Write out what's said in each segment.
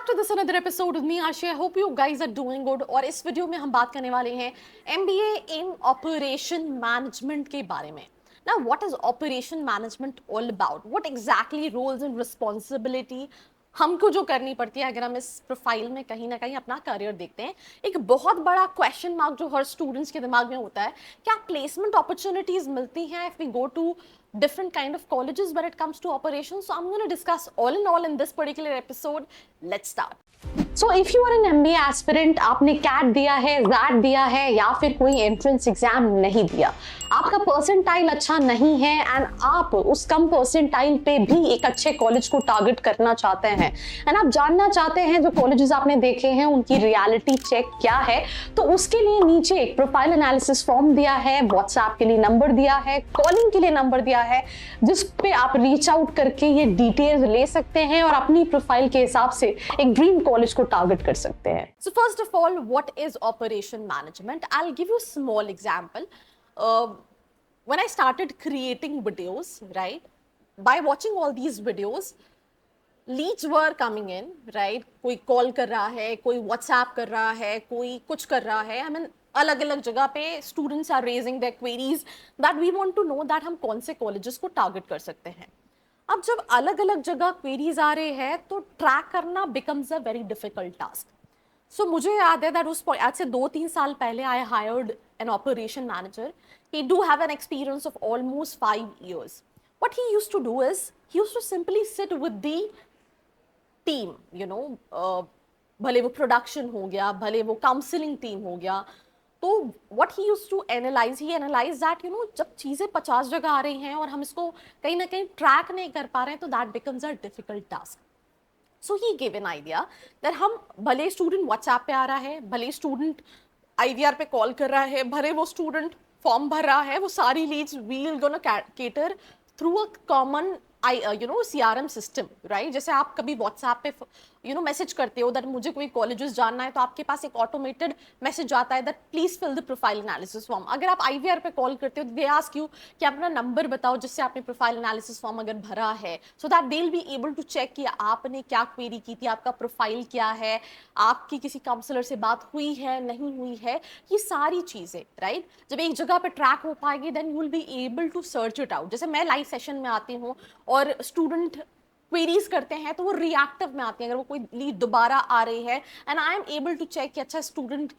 to this another episode with me Ashi. I hope you guys are doing good. और इस video में हम बात करने वाले हैं MBA in Operation Management के बारे में. Now, what is Operation Management all about? What exactly roles and responsibility हमको जो करनी पड़ती है अगर हम इस प्रोफाइल में कहीं ना कहीं अपना करियर देखते हैं. एक बहुत बड़ा क्वेश्चन मार्क जो हर स्टूडेंट्स के दिमाग में होता है, क्या प्लेसमेंट अपॉर्चुनिटीज मिलती हैं if we go to different kind of colleges when it comes to operations. So I'm going to discuss all in this particular episode. Let's start. So if you are an MBA aspirant, आपने CAT दिया है, ZAT दिया है या फिर कोई entrance exam नहीं दिया, आपका परसेंटाइल अच्छा नहीं है एंड आप उस कम परसेंटाइल पे भी एक अच्छे कॉलेज को टारगेट करना चाहते हैं एंड आप जानना चाहते हैं जो कॉलेजेस आपने देखे हैं उनकी रियलिटी चेक क्या है, तो उसके लिए नीचे एक प्रोफाइल एनालिसिस फॉर्म दिया है, व्हाट्सएप के लिए नंबर दिया है, कॉलिंग के लिए नंबर दिया है, जिस पे आप रीच आउट करके ये डिटेल्स ले सकते हैं और अपनी प्रोफाइल के हिसाब से एक ड्रीम कॉलेज को टारगेट कर सकते हैं. So first of all, what is operation management? I'll give you a small example. When I started creating videos, right, by watching all these videos, leads were coming in, right? कोई call कर रहा है, कोई WhatsApp कर रहा है, कोई कुछ कर रहा है. I mean, अलग अलग जगह पे students are raising their queries that we want to know that हम कौन से कॉलेजेस को टारगेट कर सकते हैं. अब जब अलग अलग जगह क्वेरीज आ रहे हैं तो ट्रैक करना becomes a very difficult task. So मुझे याद है दैट उस आज से 2-3 साल पहले I hired an operation manager. He do have an experience of almost 5 years. What he used to do is he used to simply sit with the team, भले वो प्रोडक्शन हो गया, भले वो काउंसलिंग टीम हो गया. तो what he used to analyze, he analyzed that जब चीज़ें 50 जगह आ रही हैं और हम इसको कहीं ना कहीं ट्रैक नहीं कर पा रहे हैं तो that becomes a difficult task. So he gave an idea that हम भले स्टूडेंट व्हाट्सएप पे आ रहा है, भले स्टूडेंट IVR पे कॉल कर रहा है, भले वो स्टूडेंट फॉर्म भर रहा है, वो सारी leads we will gonna cater through a common CRM system, right. जैसे आप कभी व्हाट्सएप पे मैसेज करते हो दैट मुझे कोई कॉलेजेस जानना है तो आपके पास एक ऑटोमेटेड मैसेज आता है that please fill the profile analysis form. अगर आप IVR पे कॉल करते हो दे आस्क यू कि अपना नंबर बताओ जिससे आपने प्रोफाइल एनालिसिस फॉर्म अगर भरा है, so that they will be able to check कि आपने क्या क्वेरी की थी, आपका प्रोफाइल क्या है, आपकी किसी काउंसलर से बात हुई है नहीं हुई है, ये सारी चीज़ें, राइट. जब एक जगह पे ट्रैक हो पाएगी then you will be able to search it out. जैसे मैं लाइव सेशन में आती हूँ और स्टूडेंट क्वेरीज करते हैं तो वो रिएक्टिव में आती है. अगर वो कोई लीड दोबारा आ रही है and I am able to check कि अच्छा स्टूडेंट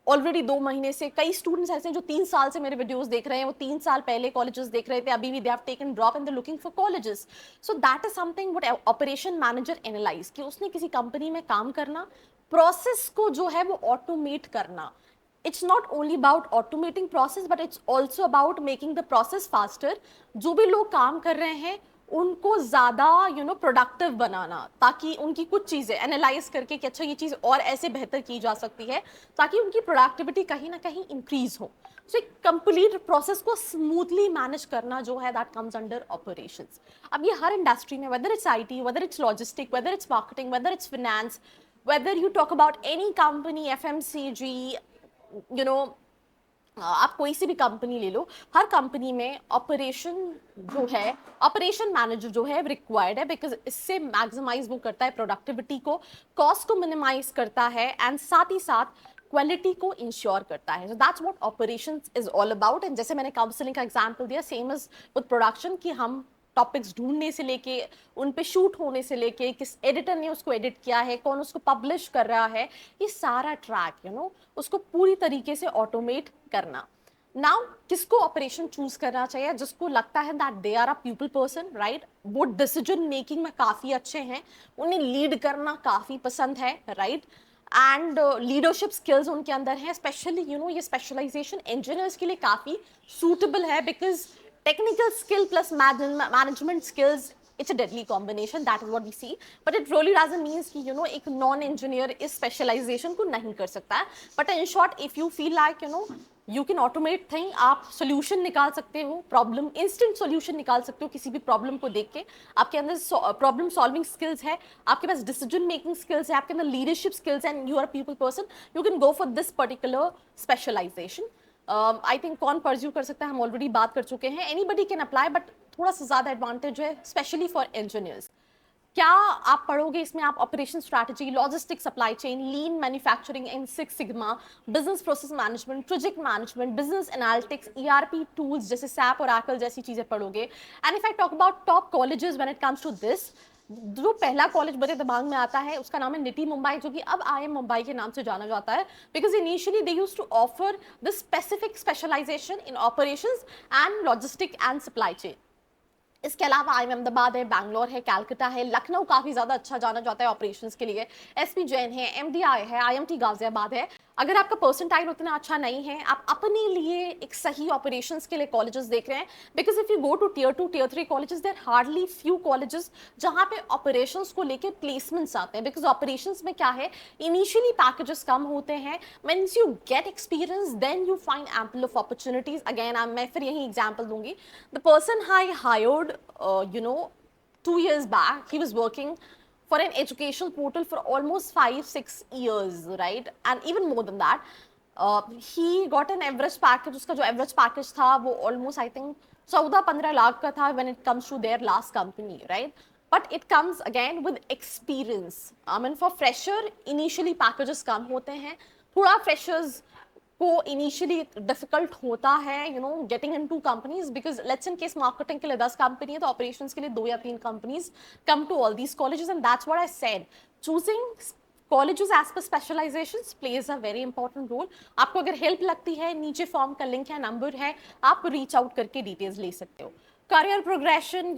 ऑलरेडी 2 महीने से, कई स्टूडेंट्स ऐसे हैं जो 3 साल से मेरे वीडियोस देख रहे हैं, वो 3 साल पहले कॉलेजेस देख रहे थे, अभी भी they have taken drop and they looking for colleges. So that is something what operation manager analyse कि उसने किसी कंपनी में काम करना, प्रोसेस को जो है वो ऑटोमेट करना. It's not only about automating process but it's also about making the process faster. जो भी लोग काम कर रहे हैं उनको ज़्यादा प्रोडक्टिव बनाना, ताकि उनकी कुछ चीज़ें एनालाइज करके कि अच्छा ये चीज़ और ऐसे बेहतर की जा सकती है ताकि उनकी प्रोडक्टिविटी कहीं ना कहीं इंक्रीज हो. सो एक कंप्लीट प्रोसेस को स्मूथली मैनेज करना जो है दैट कम्स अंडर ऑपरेशंस. अब ये हर इंडस्ट्री में, whether it's IT, whether it's logistic, whether it's marketing, whether it's finance, whether you talk about any company, FMCG, आप कोई सी भी कंपनी ले लो, हर कंपनी में ऑपरेशन जो है, ऑपरेशन मैनेजर जो है रिक्वायर्ड है, बिकॉज इससे मैक्सिमाइज वो करता है प्रोडक्टिविटी को, कॉस्ट को मिनिमाइज करता है एंड साथ ही साथ क्वालिटी को इंश्योर करता है. So that's what operations is all about. And जैसे मैंने काउंसलिंग का एग्जांपल दिया, सेम इज विद प्रोडक्शन कि हम टॉपिक्स ढूंढने से लेके उन पे शूट होने से लेके किस एडिटर ने उसको एडिट किया है, कौन उसको पब्लिश कर रहा है, ये सारा ट्रैक उसको पूरी तरीके से ऑटोमेट करना. नाउ किसको ऑपरेशन चूज करना चाहिए? जिसको लगता है that they are a people person, right, वो डिसीजन मेकिंग में काफ़ी अच्छे हैं, उन्हें लीड करना काफ़ी पसंद है, राइट, एंड लीडरशिप स्किल्स उनके अंदर हैं. स्पेशली ये स्पेशलाइजेशन इंजीनियर्स के लिए काफ़ी सूटेबल है because technical skill plus management skills, it's a deadly combination. That is what we see, but it really doesn't mean कि एक non engineer इस specialization को नहीं कर सकता है. But in short, if you feel like you can automate thing, आप solution निकाल सकते हो, problem instant solution निकाल सकते हो किसी भी problem को देख के, आपके अंदर problem solving skills है, आपके पास decision making skills है, आपके अंदर leadership skills and you are a people person, you can go for this particular specialization. I think कौन परस्यू कर सकता है हम ऑलरेडी बात कर चुके हैं. एनीबडी कैन अप्लाई, बट थोड़ा सा ज़्यादा एडवांटेज है स्पेशली फॉर इंजीनियर्स. क्या आप पढ़ोगे इसमें? आप operation strategy, logistic, supply chain, lean manufacturing and six sigma, business process management, project management, business analytics, ERP tools जैसे सैप और एपल जैसी चीजें पढ़ोगे. And if I talk about top colleges when it comes to this, जो पहला college मेरे दिमाग में आता है उसका नाम है निटी मुंबई, जो कि अब IIM मुंबई के नाम से जाना जाता है, because initially they used to offer this specific specialisation in operations and logistic and supply chain. इसके अलावा IIM अहमदाबाद है, बैंगलोर है, कैलकाटा है, लखनऊ काफी ज्यादा अच्छा जाना जाता है ऑपरेशंस के लिए, SP जैन है, MDI है, IMT गाजियाबाद है. अगर आपका परसेंटाइल उतना अच्छा नहीं है, आप अपने लिए एक सही ऑपरेशंस के लिए कॉलेजेस देख रहे हैं, because if you go to Tier 2 Tier 3 colleges, there hardly few colleges जहां पे ऑपरेशंस को लेके प्लेसमेंट्स आते हैं, बिकॉज ऑपरेशंस में क्या है, इनिशियली पैकेजेस कम होते हैं, means you get experience then you find ample of opportunities. Again मैं फिर यही एग्जाम्पल दूंगी. The person I hired 2 years back, he was working for an educational portal for almost 5-6 years, right? And even more than that, he got an average package. उसका जो average package था वो almost I think 14-15 lakh का था when it comes to their last company, right? But it comes again with experience. I mean for fresher initially packages कम होते हैं, थोड़ा freshers को इनिशियली डिफिकल्ट होता है getting into companies, because let's in case marketing के लिए 10 company है तो ऑपरेशंस के लिए 2 या 3 companies come to all these colleges. And that's what I said, choosing colleges as per specialisations plays a very important role. आपको अगर help लगती है, नीचे फॉर्म का लिंक है, नंबर है, आप रीच आउट करके डिटेल्स ले सकते हो. Career progression,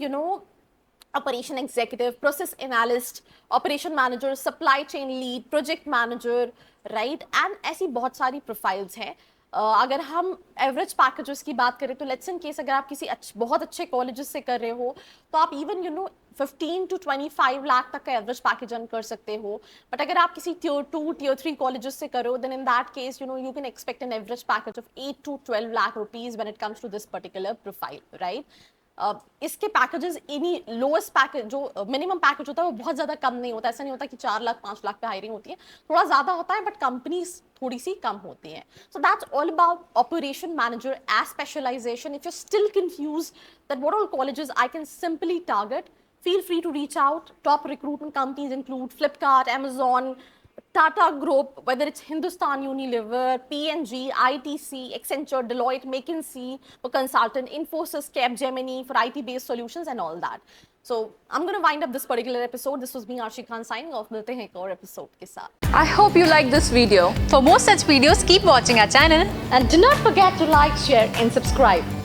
operation executive, process analyst, operation manager, supply chain lead, project manager, right, and ऐसी बहुत सारी प्रोफाइल्स हैं. अगर हम एवरेज पैकेजेस की बात करें तो लेट्स इन केस अगर आप किसी बहुत अच्छे कॉलेजेस से कर रहे हो तो आप इवन 15 to 25 लाख तक का एवरेज पैकेज अर्न कर सकते हो. बट अगर आप किसी Tier 2 Tier 3 कॉलेजेस से करो, then in that case you can expect an average package of 8 to 12 lakh rupees when it comes to this particular profile, right. इसके पैकेजेस इन्हीं लोएस्ट पैकेज जो मिनिमम पैकेज होता है वो बहुत ज्यादा कम नहीं होता. ऐसा नहीं होता कि 4 लाख 5 लाख पे हायरिंग होती है, थोड़ा ज्यादा होता है, बट कंपनीज थोड़ी सी कम होती हैं. So that's all about operation manager as specialisation. If you still confuse that what all colleges I can simply target, feel free to reach out. Top recruitment companies include Flipkart, Amazon, Tata Group, whether it's Hindustan Unilever, P&G, ITC, Accenture, Deloitte, McKinsey for consultant, Infosys, Capgemini for IT-based solutions and all that. So I'm going to wind up this particular episode. This was me, Arshi Khan, signing off. मिलते हैं एक और episode के साथ. I hope you like this video. For more such videos, keep watching our channel. And do not forget to like, share and subscribe.